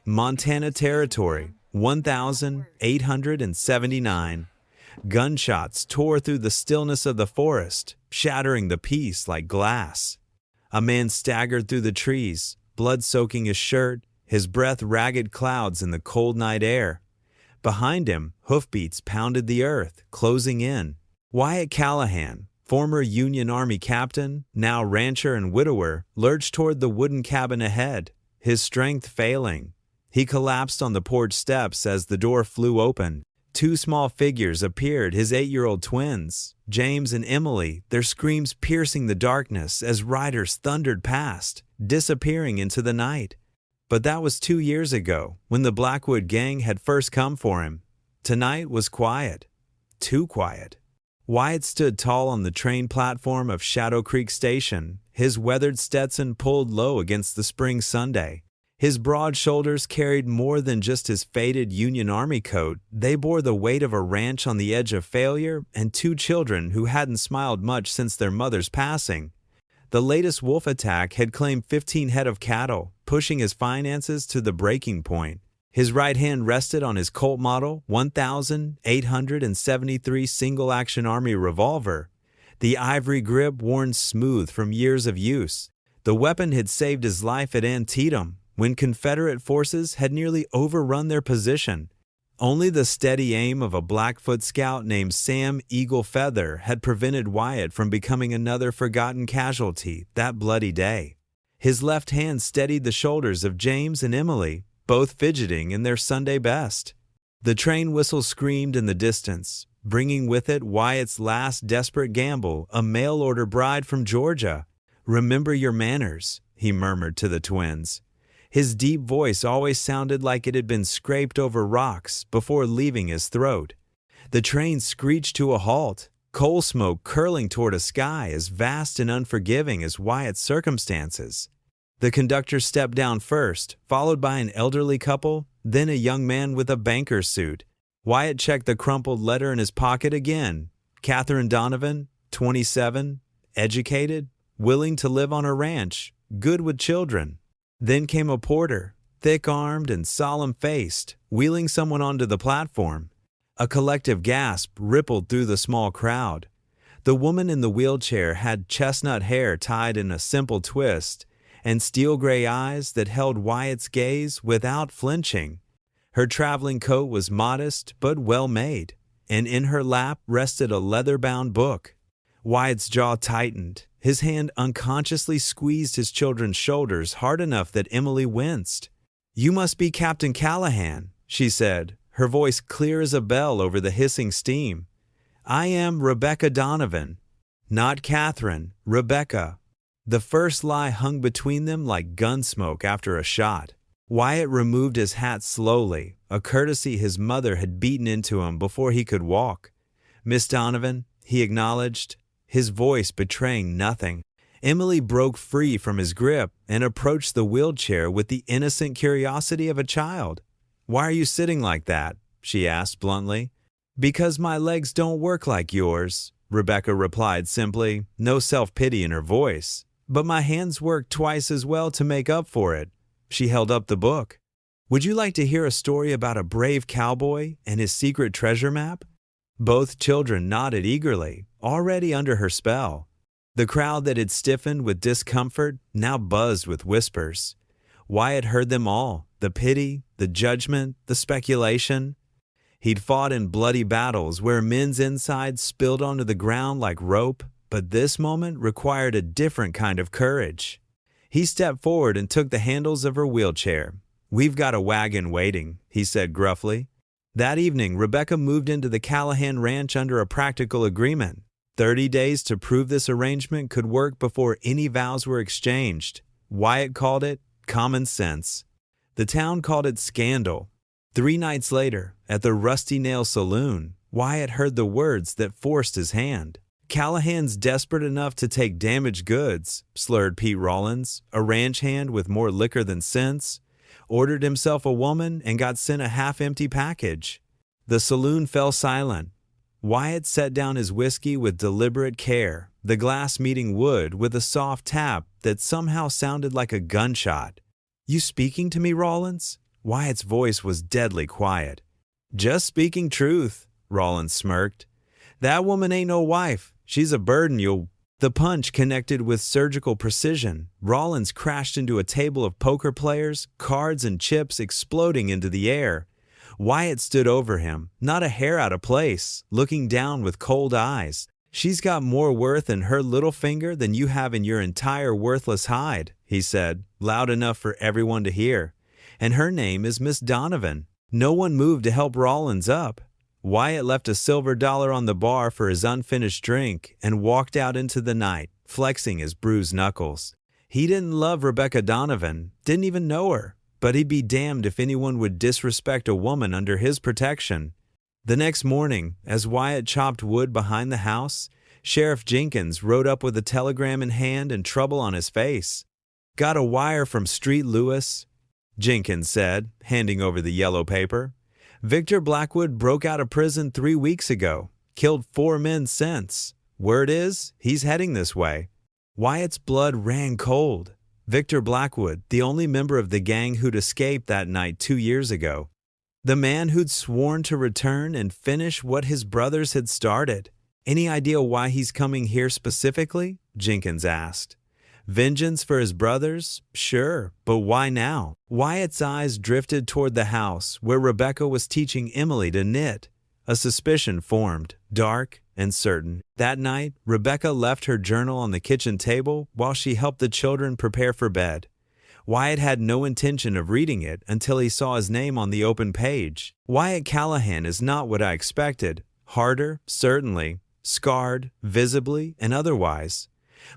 Montana Territory, 1,879. Gunshots tore through the stillness of the forest, shattering the peace like glass. A man staggered through the trees, blood soaking his shirt, his breath ragged clouds in the cold night air. Behind him, hoofbeats pounded the earth, closing in. Wyatt Callahan, former Union Army captain, now rancher and widower, lurched toward the wooden cabin ahead, his strength failing. He collapsed on the porch steps as the door flew open. Two small figures appeared, his 8-year-old twins, James and Emily, their screams piercing the darkness as riders thundered past, disappearing into the night. But that was 2 years ago, when the Blackwood gang had first come for him. Tonight was quiet. Too quiet. Wyatt stood tall on the train platform of Shadow Creek Station, his weathered Stetson pulled low against the spring Sunday. His broad shoulders carried more than just his faded Union Army coat. They bore the weight of a ranch on the edge of failure and 2 children who hadn't smiled much since their mother's passing. The latest wolf attack had claimed 15 head of cattle, pushing his finances to the breaking point. His right hand rested on his Colt Model 1873 single-action Army revolver, the ivory grip worn smooth from years of use. The weapon had saved his life at Antietam, when Confederate forces had nearly overrun their position. Only the steady aim of a Blackfoot scout named Sam Eagle Feather had prevented Wyatt from becoming another forgotten casualty that bloody day. His left hand steadied the shoulders of James and Emily, both fidgeting in their Sunday best. The train whistle screamed in the distance, bringing with it Wyatt's last desperate gamble, a mail-order bride from Georgia. "Remember your manners," he murmured to the twins. His deep voice always sounded like it had been scraped over rocks before leaving his throat. The train screeched to a halt, coal smoke curling toward a sky as vast and unforgiving as Wyatt's circumstances. The conductor stepped down first, followed by an elderly couple, then a young man with a banker's suit. Wyatt checked the crumpled letter in his pocket again. Catherine Donovan, 27, educated, willing to live on a ranch, good with children. Then came a porter, thick-armed and solemn-faced, wheeling someone onto the platform. A collective gasp rippled through the small crowd. The woman in the wheelchair had chestnut hair tied in a simple twist and steel-gray eyes that held Wyatt's gaze without flinching. Her traveling coat was modest but well-made, and in her lap rested a leather-bound book. Wyatt's jaw tightened. His hand unconsciously squeezed his children's shoulders hard enough that Emily winced. "You must be Captain Callahan," she said, her voice clear as a bell over the hissing steam. "I am Rebecca Donovan." Not Catherine, Rebecca. The first lie hung between them like gun smoke after a shot. Wyatt removed his hat slowly, a courtesy his mother had beaten into him before he could walk. "Miss Donovan," he acknowledged, his voice betraying nothing. Emily broke free from his grip and approached the wheelchair with the innocent curiosity of a child. "Why are you sitting like that?" she asked bluntly. "Because my legs don't work like yours," Rebecca replied simply, no self-pity in her voice. "But my hands work twice as well to make up for it." She held up the book. "Would you like to hear a story about a brave cowboy and his secret treasure map?" Both children nodded eagerly, already under her spell. The crowd that had stiffened with discomfort now buzzed with whispers. Wyatt heard them all, the pity, the judgment, the speculation. He'd fought in bloody battles where men's insides spilled onto the ground like rope, but this moment required a different kind of courage. He stepped forward and took the handles of her wheelchair. "We've got a wagon waiting," he said gruffly. That evening, Rebecca moved into the Callahan Ranch under a practical agreement. 30 days to prove this arrangement could work before any vows were exchanged. Wyatt called it common sense. The town called it scandal. 3 nights later, at the Rusty Nail Saloon, Wyatt heard the words that forced his hand. "Callahan's desperate enough to take damaged goods," slurred Pete Rollins, a ranch hand with more liquor than sense. Ordered himself a woman and got sent a half-empty package. The saloon fell silent. Wyatt set down his whiskey with deliberate care, the glass meeting wood with a soft tap that somehow sounded like a gunshot. "You speaking to me, Rollins?" Wyatt's voice was deadly quiet. "Just speaking truth," Rollins smirked. "That woman ain't no wife. She's a burden you'll—" The punch connected with surgical precision. Rollins crashed into a table of poker players, cards and chips exploding into the air. Wyatt stood over him, not a hair out of place, looking down with cold eyes. "She's got more worth in her little finger than you have in your entire worthless hide," he said, loud enough for everyone to hear. "And her name is Miss Donovan." No one moved to help Rollins up. Wyatt left a silver dollar on the bar for his unfinished drink and walked out into the night, flexing his bruised knuckles. He didn't love Rebecca Donovan, didn't even know her, but he'd be damned if anyone would disrespect a woman under his protection. The next morning, as Wyatt chopped wood behind the house, Sheriff Jenkins rode up with a telegram in hand and trouble on his face. "Got a wire from Street Lewis," Jenkins said, handing over the yellow paper. "Victor Blackwood broke out of prison 3 weeks ago. Killed 4 men since. Word is, he's heading this way." Wyatt's blood ran cold. Victor Blackwood, the only member of the gang who'd escaped that night 2 years ago. The man who'd sworn to return and finish what his brothers had started. "Any idea why he's coming here specifically?" Jenkins asked. "Vengeance for his brothers? Sure, but why now?" Wyatt's eyes drifted toward the house where Rebecca was teaching Emily to knit. A suspicion formed, dark and certain. That night, Rebecca left her journal on the kitchen table while she helped the children prepare for bed. Wyatt had no intention of reading it until he saw his name on the open page. Wyatt Callahan is not what I expected. Harder, certainly. Scarred, visibly and otherwise.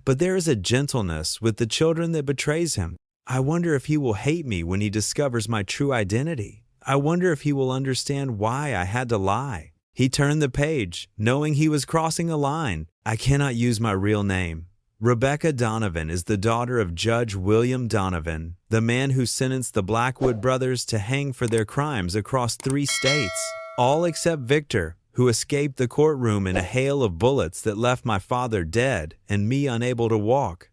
But there is a gentleness with the children that betrays him. I wonder if he will hate me when he discovers my true identity. I wonder if he will understand why I had to lie. He turned the page, knowing he was crossing a line. I cannot use my real name. Rebecca Donovan is the daughter of Judge William Donovan, the man who sentenced the Blackwood brothers to hang for their crimes across 3 states, all except Victor, who escaped the courtroom in a hail of bullets that left my father dead and me unable to walk.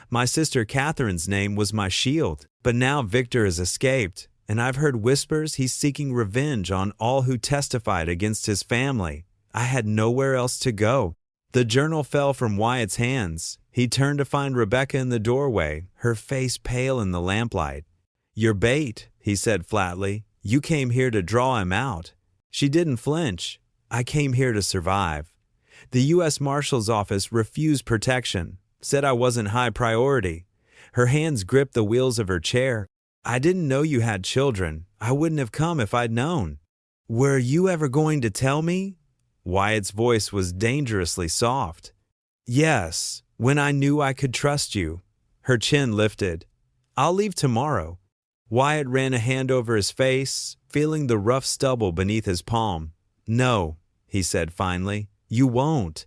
My sister Catherine's name was my shield, but now Victor has escaped, and I've heard whispers he's seeking revenge on all who testified against his family. I had nowhere else to go. The journal fell from Wyatt's hands. He turned to find Rebecca in the doorway, her face pale in the lamplight. "You're bait," he said flatly. "You came here to draw him out." She didn't flinch. "I came here to survive." The U.S. Marshal's office refused protection, said I wasn't high priority. Her hands gripped the wheels of her chair. "I didn't know you had children. I wouldn't have come if I'd known." "Were you ever going to tell me?" Wyatt's voice was dangerously soft. "Yes, when I knew I could trust you." Her chin lifted. "I'll leave tomorrow." Wyatt ran a hand over his face, feeling the rough stubble beneath his palm. "No," he said finally, "you won't."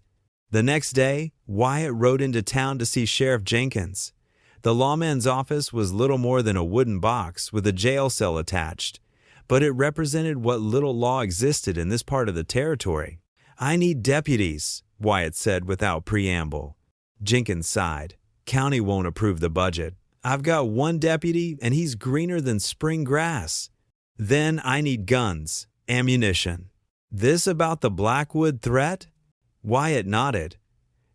The next day, Wyatt rode into town to see Sheriff Jenkins. The lawman's office was little more than a wooden box with a jail cell attached, but it represented what little law existed in this part of the territory. "I need deputies," Wyatt said without preamble. Jenkins sighed. "County won't approve the budget. I've got 1 deputy and he's greener than spring grass. Then I need guns, ammunition." "This about the Blackwood threat?" Wyatt nodded.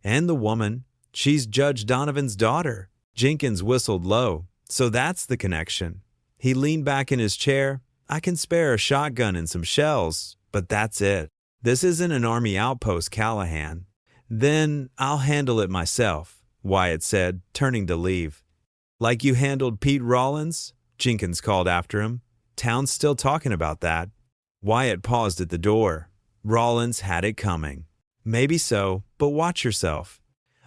"And the woman. She's Judge Donovan's daughter." Jenkins whistled low. "So that's the connection." He leaned back in his chair. "I can spare a shotgun and some shells, but that's it. This isn't an army outpost, Callahan." "Then I'll handle it myself," Wyatt said, turning to leave. "Like you handled Pete Rollins?" Jenkins called after him. "Town's still talking about that." Wyatt paused at the door. Rollins had it coming. "Maybe so, but watch yourself.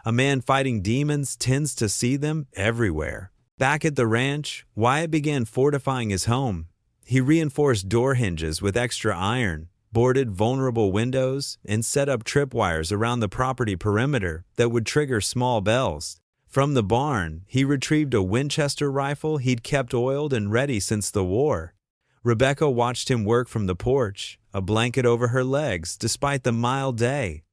A man fighting demons tends to see them everywhere." Back at the ranch, Wyatt began fortifying his home. He reinforced door hinges with extra iron, boarded vulnerable windows, and set up tripwires around the property perimeter that would trigger small bells. From the barn, he retrieved a Winchester rifle he'd kept oiled and ready since the war. Rebecca watched him work from the porch, a blanket over her legs despite the mild day.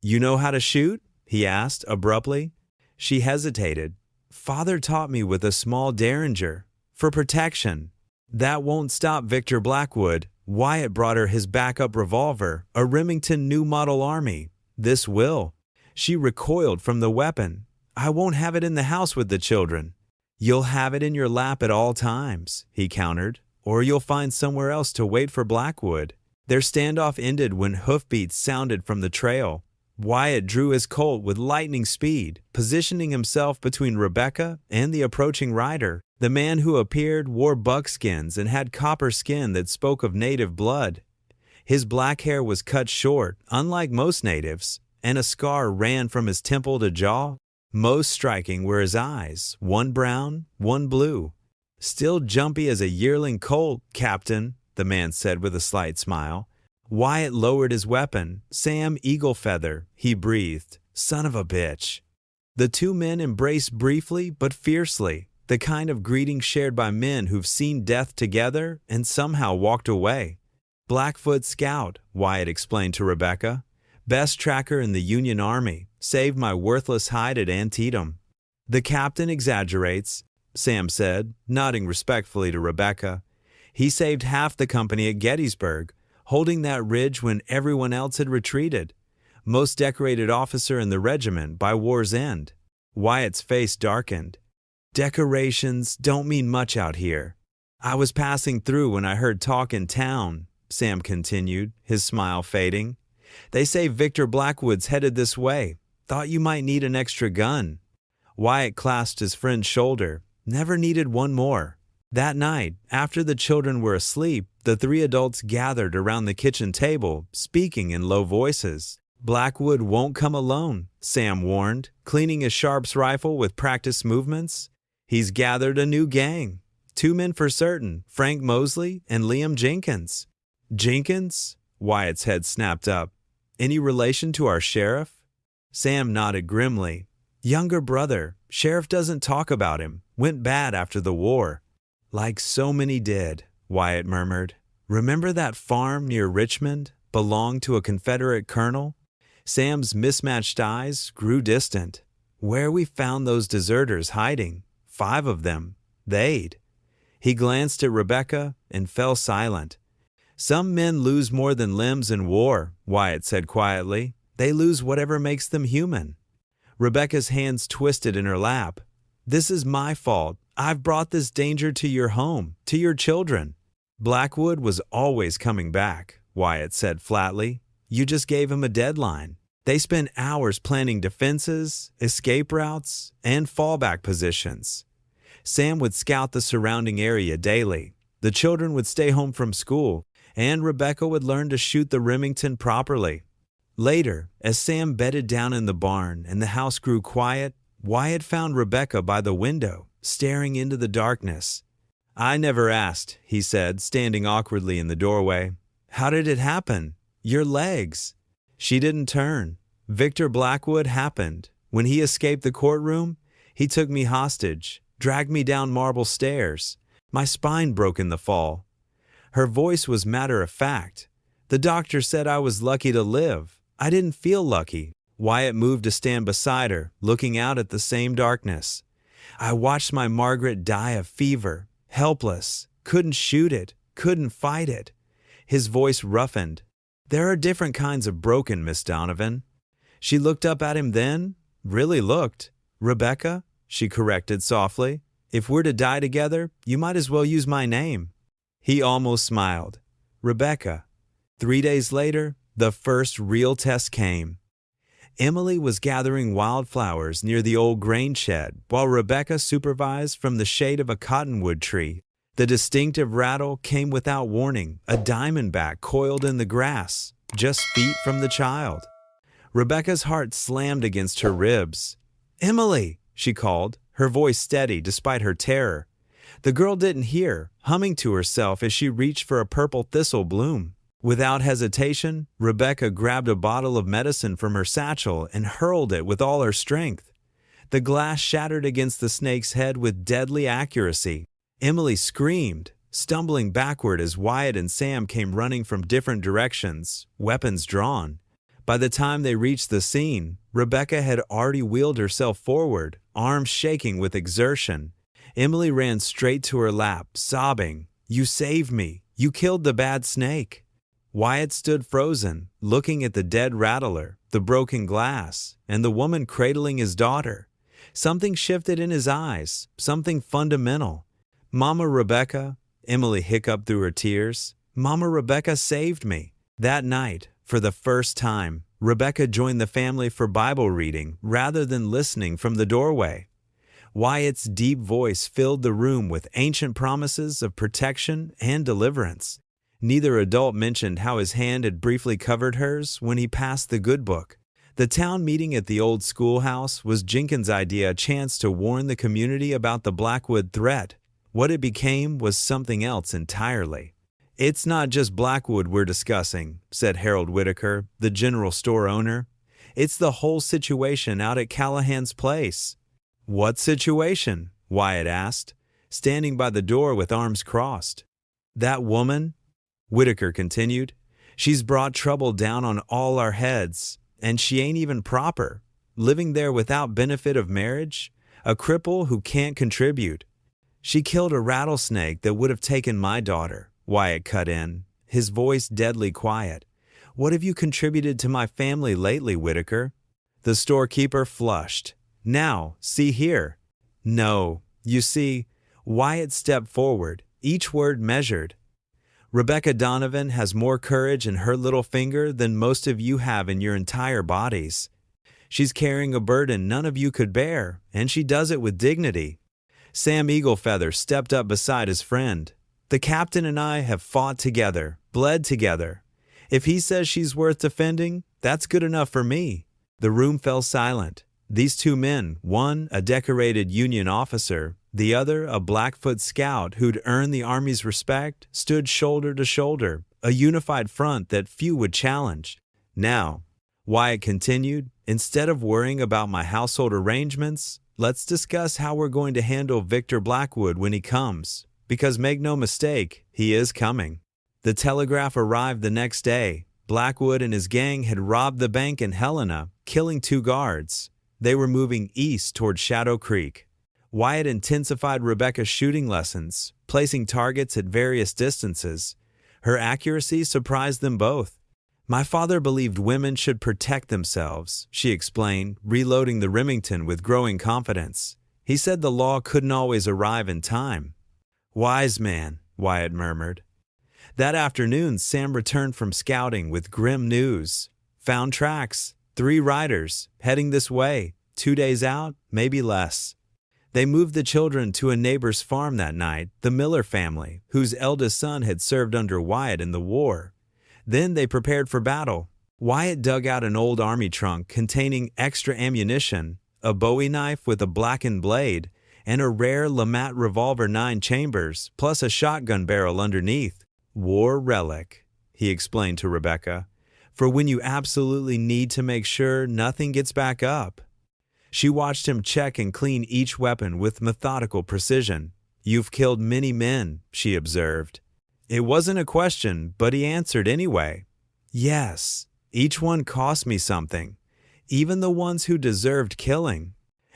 "You know how to shoot?" he asked abruptly. She hesitated. "Father taught me with a small derringer. For protection." That won't stop Victor Blackwood. Wyatt brought her his backup revolver, a Remington New Model Army. This will. She recoiled from the weapon. I won't have it in the house with the children. You'll have it in your lap at all times, he countered, or you'll find somewhere else to wait for Blackwood. Their standoff ended when hoofbeats sounded from the trail. Wyatt drew his Colt with lightning speed, positioning himself between Rebecca and the approaching rider. The man who appeared wore buckskins and had copper skin that spoke of native blood. His black hair was cut short, unlike most natives, and a scar ran from his temple to jaw. Most striking were his eyes, one brown, one blue. Still jumpy as a yearling colt, Captain, the man said with a slight smile. Wyatt lowered his weapon. Sam Eaglefeather, he breathed. Son of a bitch. The two men embraced briefly but fiercely, the kind of greeting shared by men who've seen death together and somehow walked away. Blackfoot Scout, Wyatt explained to Rebecca. Best tracker in the Union Army. Saved my worthless hide at Antietam. The captain exaggerates, Sam said, nodding respectfully to Rebecca. He saved half the company at Gettysburg, holding that ridge when everyone else had retreated. Most decorated officer in the regiment by war's end. Wyatt's face darkened. Decorations don't mean much out here. I was passing through when I heard talk in town, Sam continued, his smile fading. They say Victor Blackwood's headed this way. Thought you might need an extra gun. Wyatt clasped his friend's shoulder. Never needed one more. That night, after the children were asleep, the three adults gathered around the kitchen table, speaking in low voices. Blackwood won't come alone, Sam warned, cleaning his Sharps rifle with practiced movements. He's gathered a new gang. 2 men for certain, Frank Mosley and Liam Jenkins. Jenkins? Wyatt's head snapped up. Any relation to our sheriff? Sam nodded grimly. Younger brother. Sheriff doesn't talk about him. Went bad after the war. Like so many did, Wyatt murmured. Remember that farm near Richmond? Belonged to a Confederate colonel? Sam's mismatched eyes grew distant. Where we found those deserters hiding. 5 of them. They'd. He glanced at Rebecca and fell silent. Some men lose more than limbs in war, Wyatt said quietly. They lose whatever makes them human. Rebecca's hands twisted in her lap. This is my fault. I've brought this danger to your home, to your children. Blackwood was always coming back, Wyatt said flatly. You just gave him a deadline. They spent hours planning defenses, escape routes, and fallback positions. Sam would scout the surrounding area daily. The children would stay home from school, and Rebecca would learn to shoot the Remington properly. Later, as Sam bedded down in the barn and the house grew quiet, Wyatt found Rebecca by the window, staring into the darkness. I never asked, he said, standing awkwardly in the doorway. How did it happen? Your legs. She didn't turn. Victor Blackwood happened. When he escaped the courtroom, he took me hostage, dragged me down marble stairs. My spine broke in the fall. Her voice was matter-of-fact. The doctor said I was lucky to live. I didn't feel lucky. Wyatt moved to stand beside her, looking out at the same darkness. I watched my Margaret die of fever, helpless, couldn't shoot it, couldn't fight it. His voice roughened. There are different kinds of broken, Miss Donovan. She looked up at him then, really looked. Rebecca, she corrected softly. If we're to die together, you might as well use my name. He almost smiled. Rebecca. 3 days later, the first real test came. Emily was gathering wildflowers near the old grain shed while Rebecca supervised from the shade of a cottonwood tree. The distinctive rattle came without warning, a diamondback coiled in the grass, just feet from the child. Rebecca's heart slammed against her ribs. Emily, she called, her voice steady despite her terror. The girl didn't hear, humming to herself as she reached for a purple thistle bloom. Without hesitation, Rebecca grabbed a bottle of medicine from her satchel and hurled it with all her strength. The glass shattered against the snake's head with deadly accuracy. Emily screamed, stumbling backward as Wyatt and Sam came running from different directions, weapons drawn. By the time they reached the scene, Rebecca had already wheeled herself forward, arms shaking with exertion. Emily ran straight to her lap, sobbing. You saved me. You killed the bad snake." Wyatt stood frozen, looking at the dead rattler, the broken glass, and the woman cradling his daughter. Something shifted in his eyes, something fundamental. "Mama Rebecca," Emily hiccuped through her tears, "Mama Rebecca saved me." That night, for the first time, Rebecca joined the family for Bible reading rather than listening from the doorway. Wyatt's deep voice filled the room with ancient promises of protection and deliverance. Neither adult mentioned how his hand had briefly covered hers when he passed the good book. The town meeting at the old schoolhouse was Jenkins' idea, a chance to warn the community about the Blackwood threat. What it became was something else entirely. "It's not just Blackwood we're discussing," said Harold Whitaker, the general store owner. "It's the whole situation out at Callahan's place." "What situation?" Wyatt asked, standing by the door with arms crossed. "That woman," Whitaker continued, "she's brought trouble down on all our heads, and she ain't even proper, living there without benefit of marriage, a cripple who can't contribute." "She killed a rattlesnake that would have taken my daughter," Wyatt cut in, his voice deadly quiet. "What have you contributed to my family lately, Whitaker?" The storekeeper flushed. "Now, see here." "No, you see," Wyatt stepped forward, each word measured. "Rebecca Donovan has more courage in her little finger than most of you have in your entire bodies. She's carrying a burden none of you could bear, and she does it with dignity." Sam Eaglefeather stepped up beside his friend. "The captain and I have fought together, bled together. If he says she's worth defending, that's good enough for me." The room fell silent. These two men, one a decorated Union officer, the other a Blackfoot scout who'd earned the Army's respect, stood shoulder to shoulder, a unified front that few would challenge. "Now," Wyatt continued, "instead of worrying about my household arrangements, let's discuss how we're going to handle Victor Blackwood when he comes. Because make no mistake, he is coming." The telegraph arrived the next day. Blackwood and his gang had robbed the bank in Helena, killing 2 guards. They were moving east toward Shadow Creek. Wyatt intensified Rebecca's shooting lessons, placing targets at various distances. Her accuracy surprised them both. "My father believed women should protect themselves," she explained, reloading the Remington with growing confidence. "He said the law couldn't always arrive in time." "Wise man," Wyatt murmured. That afternoon, Sam returned from scouting with grim news. "Found tracks. 3 riders, heading this way, 2 days out, maybe less." They moved the children to a neighbor's farm that night, the Miller family, whose eldest son had served under Wyatt in the war. Then they prepared for battle. Wyatt dug out an old army trunk containing extra ammunition, a Bowie knife with a blackened blade, and a rare Lamat revolver 9 chambers, plus a shotgun barrel underneath. "War relic," he explained to Rebecca, "for when you absolutely need to make sure nothing gets back up." She watched him check and clean each weapon with methodical precision. "You've killed many men," she observed. It wasn't a question, but he answered anyway. "Yes, each one cost me something, even the ones who deserved killing."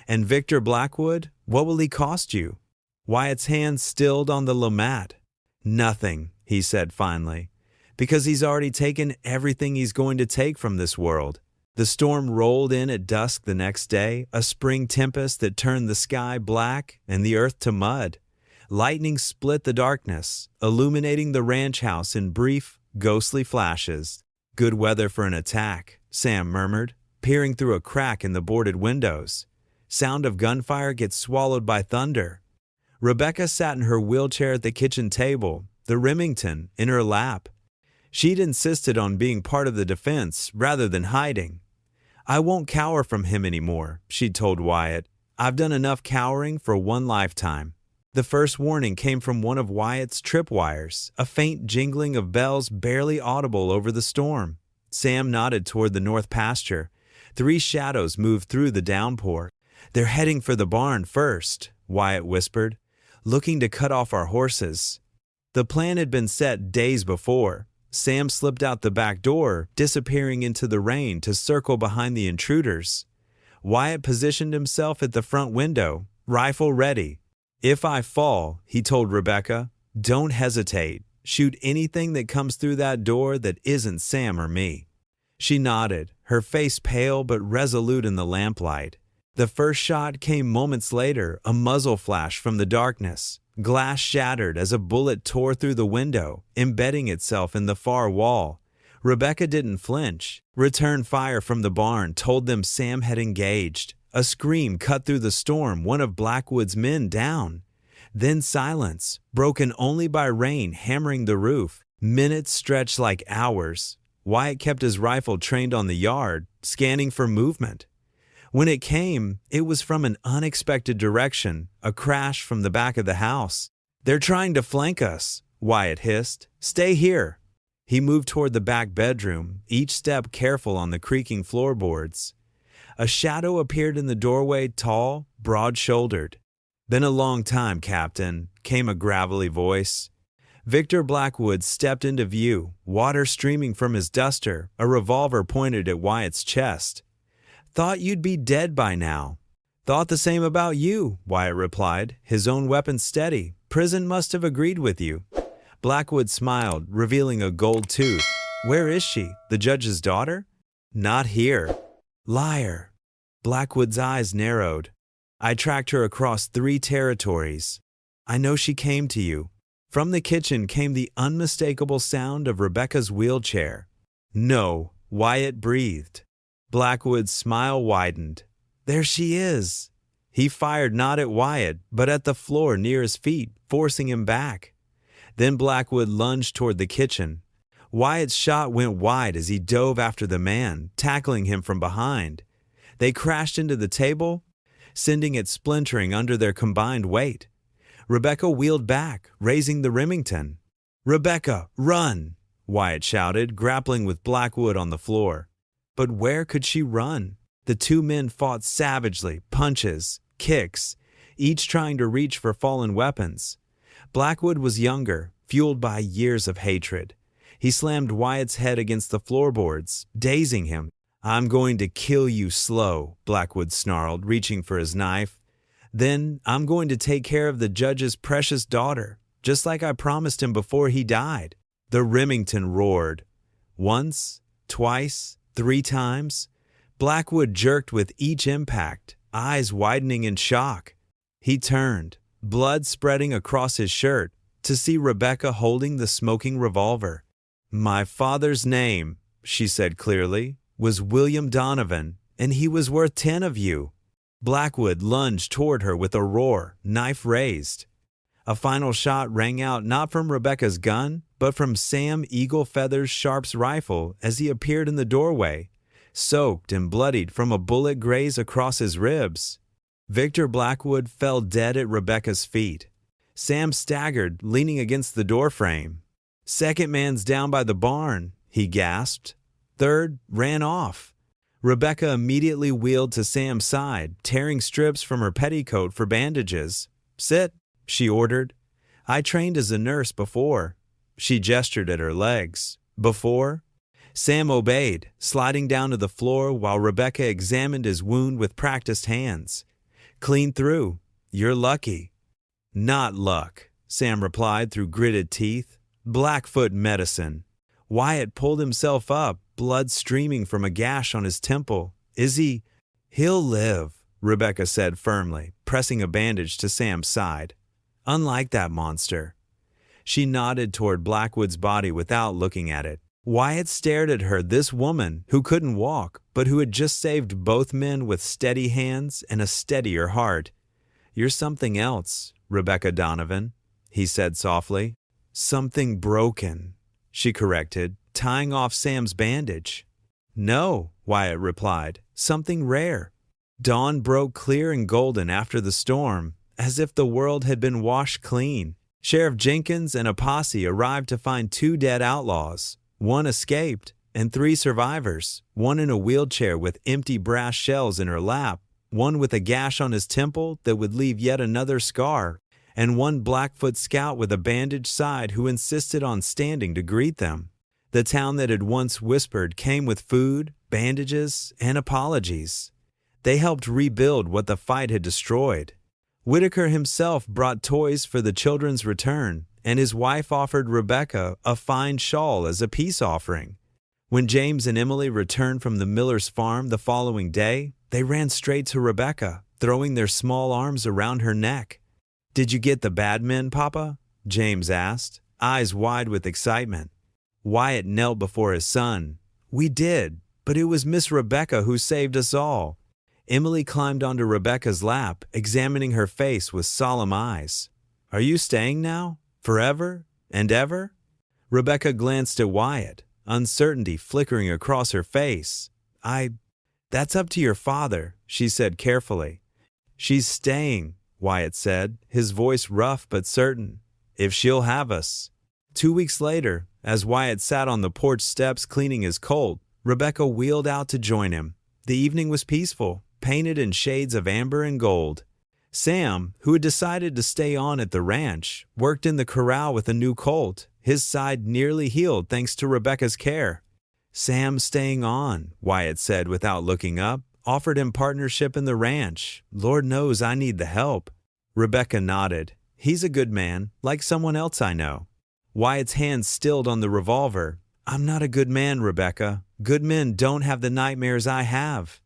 "And Victor Blackwood, what will he cost you?" Wyatt's hand stilled on the Lamat. "Nothing," he said finally, "because he's already taken everything he's going to take from this world." The storm rolled in at dusk the next day, a spring tempest that turned the sky black and the earth to mud. Lightning split the darkness, illuminating the ranch house in brief, ghostly flashes. "Good weather for an attack," Sam murmured, peering through a crack in the boarded windows. Sound of gunfire gets swallowed by thunder. Rebecca sat in her wheelchair at the kitchen table, the Remington in her lap. She'd insisted on being part of the defense rather than hiding. "I won't cower from him anymore," she'd told Wyatt. "I've done enough cowering for one lifetime." The first warning came from one of Wyatt's tripwires, a faint jingling of bells barely audible over the storm. Sam nodded toward the north pasture. 3 shadows moved through the downpour. "They're heading for the barn first," Wyatt whispered, "looking to cut off our horses." The plan had been set days before. Sam slipped out the back door, disappearing into the rain to circle behind the intruders. Wyatt positioned himself at the front window, rifle ready. "If I fall," he told Rebecca, Don't hesitate. Shoot anything that comes through that door that isn't Sam or me." She nodded, her face pale but resolute in the lamplight. The first shot came moments later, a muzzle flash from the darkness. Glass shattered as a bullet tore through the window, embedding itself in the far wall. Rebecca didn't flinch. Return fire from the barn told them Sam had engaged. A scream cut through the storm, one of Blackwood's men down. Then silence, broken only by rain hammering the roof. Minutes stretched like hours. Wyatt kept his rifle trained on the yard, scanning for movement. When it came, it was from an unexpected direction, a crash from the back of the house. "They're trying to flank us," Wyatt hissed. "Stay here." He moved toward the back bedroom, each step careful on the creaking floorboards. A shadow appeared in the doorway, tall, broad-shouldered. "Been a long time, Captain," came a gravelly voice. Victor Blackwood stepped into view, water streaming from his duster, a revolver pointed at Wyatt's chest. "Thought you'd be dead by now." "Thought the same about you," Wyatt replied, his own weapon steady. "Prison must have agreed with you." Blackwood smiled, revealing a gold tooth. "Where is she? The judge's daughter?" "Not here." "Liar." Blackwood's eyes narrowed. "I tracked her across 3 territories. I know she came to you." From the kitchen came the unmistakable sound of Rebecca's wheelchair. "No," Wyatt breathed. Blackwood's smile widened. "There she is." He fired not at Wyatt, but at the floor near his feet, forcing him back. Then Blackwood lunged toward the kitchen. Wyatt's shot went wide as he dove after the man, tackling him from behind. They crashed into the table, sending it splintering under their combined weight. Rebecca wheeled back, raising the Remington. "Rebecca, run!" Wyatt shouted, grappling with Blackwood on the floor. But where could she run? The 2 men fought savagely, punches, kicks, each trying to reach for fallen weapons. Blackwood was younger, fueled by years of hatred. He slammed Wyatt's head against the floorboards, dazing him. "I'm going to kill you slow," Blackwood snarled, reaching for his knife. "Then I'm going to take care of the judge's precious daughter, just like I promised him before he died." The Remington roared. Once, twice, 3 times. Blackwood jerked with each impact, eyes widening in shock. He turned, blood spreading across his shirt, to see Rebecca holding the smoking revolver. "My father's name," she said clearly, "was William Donovan, and he was worth 10 of you." Blackwood lunged toward her with a roar, knife raised. A final shot rang out not from Rebecca's gun, but from Sam Eagle Feathers Sharp's rifle as he appeared in the doorway, soaked and bloodied from a bullet graze across his ribs. Victor Blackwood fell dead at Rebecca's feet. Sam staggered, leaning against the doorframe. "Second man's down by the barn," he gasped. "Third ran off." Rebecca immediately wheeled to Sam's side, tearing strips from her petticoat for bandages. "Sit," she ordered. "I trained as a nurse before." She gestured at her legs. "Before?" Sam obeyed, sliding down to the floor while Rebecca examined his wound with practiced hands. "Clean through. You're lucky." "Not luck," Sam replied through gritted teeth. "Blackfoot medicine." Wyatt pulled himself up, blood streaming from a gash on his temple. "Is he?" "He'll live," Rebecca said firmly, pressing a bandage to Sam's side. "Unlike that monster." She nodded toward Blackwood's body without looking at it. Wyatt stared at her, this woman who couldn't walk, but who had just saved both men with steady hands and a steadier heart. "You're something else, Rebecca Donovan," he said softly. "Something broken," she corrected, tying off Sam's bandage. "No," Wyatt replied, "something rare." Dawn broke clear and golden after the storm, as if the world had been washed clean. Sheriff Jenkins and a posse arrived to find 2 dead outlaws. 1 escaped, and 3 survivors, 1 in a wheelchair with empty brass shells in her lap, 1 with a gash on his temple that would leave yet another scar, and 1 Blackfoot scout with a bandaged side who insisted on standing to greet them. The town that had once whispered came with food, bandages, and apologies. They helped rebuild what the fight had destroyed. Whitaker himself brought toys for the children's return, and his wife offered Rebecca a fine shawl as a peace offering. When James and Emily returned from the miller's farm the following day, they ran straight to Rebecca, throwing their small arms around her neck. "Did you get the bad men, Papa?" James asked, eyes wide with excitement. Wyatt knelt before his son. "We did, but it was Miss Rebecca who saved us all." Emily climbed onto Rebecca's lap, examining her face with solemn eyes. "Are you staying now? Forever? And ever?" Rebecca glanced at Wyatt, uncertainty flickering across her face. That's up to your father," she said carefully. "She's staying," Wyatt said, his voice rough but certain. "If she'll have us." 2 weeks later, as Wyatt sat on the porch steps cleaning his colt, Rebecca wheeled out to join him. The evening was peaceful, painted in shades of amber and gold. Sam, who had decided to stay on at the ranch, worked in the corral with a new colt, his side nearly healed thanks to Rebecca's care. "Sam's staying on," Wyatt said without looking up, offered him partnership in the ranch. "Lord knows I need the help." Rebecca nodded. "He's a good man, like someone else I know." Wyatt's hand stilled on the revolver. "I'm not a good man, Rebecca. Good men don't have the nightmares I have."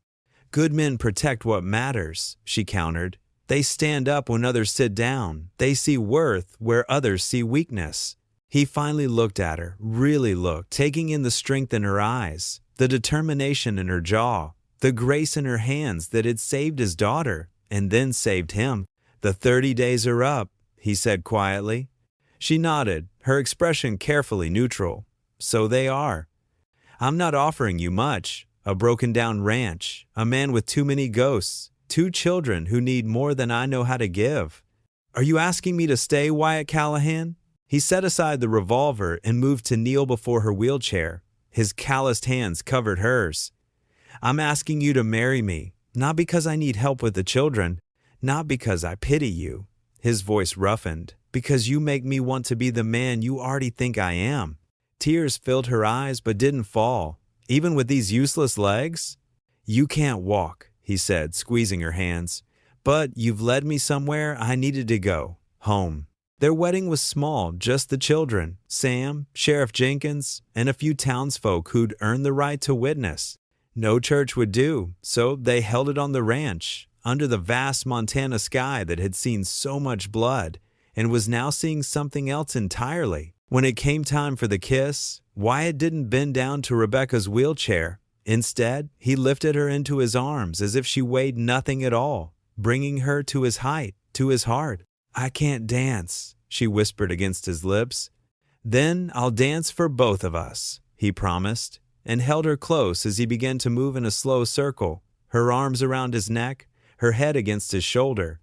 "Good men protect what matters," she countered. "They stand up when others sit down. They see worth where others see weakness." He finally looked at her, really looked, taking in the strength in her eyes, the determination in her jaw, the grace in her hands that had saved his daughter, and then saved him. "The 30 days are up," he said quietly. She nodded, her expression carefully neutral. "So they are. I'm not offering you much. A broken-down ranch, a man with too many ghosts, 2 children who need more than I know how to give." "Are you asking me to stay, Wyatt Callahan?" He set aside the revolver and moved to kneel before her wheelchair. His calloused hands covered hers. "I'm asking you to marry me, not because I need help with the children, not because I pity you." His voice roughened. "Because you make me want to be the man you already think I am." Tears filled her eyes but didn't fall. "Even with these useless legs?" "You can't walk," he said, squeezing her hands. "But you've led me somewhere I needed to go. Home." Their wedding was small, just the children, Sam, Sheriff Jenkins, and a few townsfolk who'd earned the right to witness. No church would do, so they held it on the ranch, under the vast Montana sky that had seen so much blood, and was now seeing something else entirely. When it came time for the kiss, Wyatt didn't bend down to Rebecca's wheelchair. Instead, he lifted her into his arms as if she weighed nothing at all, bringing her to his height, to his heart. "I can't dance," she whispered against his lips. "Then I'll dance for both of us," he promised, and held her close as he began to move in a slow circle, her arms around his neck, her head against his shoulder.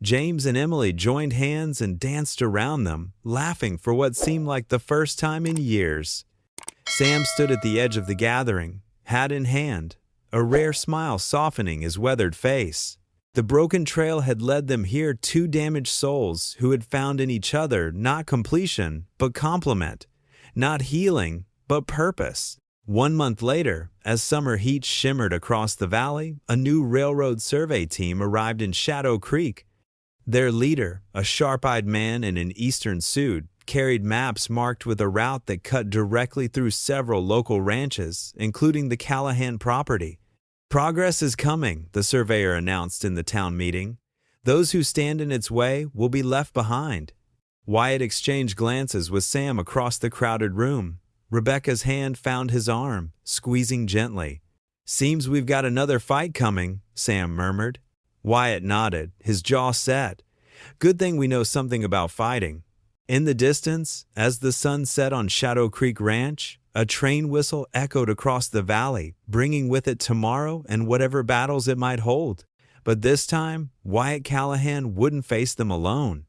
James and Emily joined hands and danced around them, laughing for what seemed like the first time in years. Sam stood at the edge of the gathering, hat in hand, a rare smile softening his weathered face. The broken trail had led them here 2 damaged souls who had found in each other not completion, but complement, not healing, but purpose. 1 month later, as summer heat shimmered across the valley, a new railroad survey team arrived in Shadow Creek. Their leader, a sharp-eyed man in an eastern suit, carried maps marked with a route that cut directly through several local ranches, including the Callahan property. "Progress is coming," the surveyor announced in the town meeting. "Those who stand in its way will be left behind." Wyatt exchanged glances with Sam across the crowded room. Rebecca's hand found his arm, squeezing gently. "Seems we've got another fight coming," Sam murmured. Wyatt nodded, his jaw set. "Good thing we know something about fighting." In the distance, as the sun set on Shadow Creek Ranch, a train whistle echoed across the valley, bringing with it tomorrow and whatever battles it might hold. But this time, Wyatt Callahan wouldn't face them alone.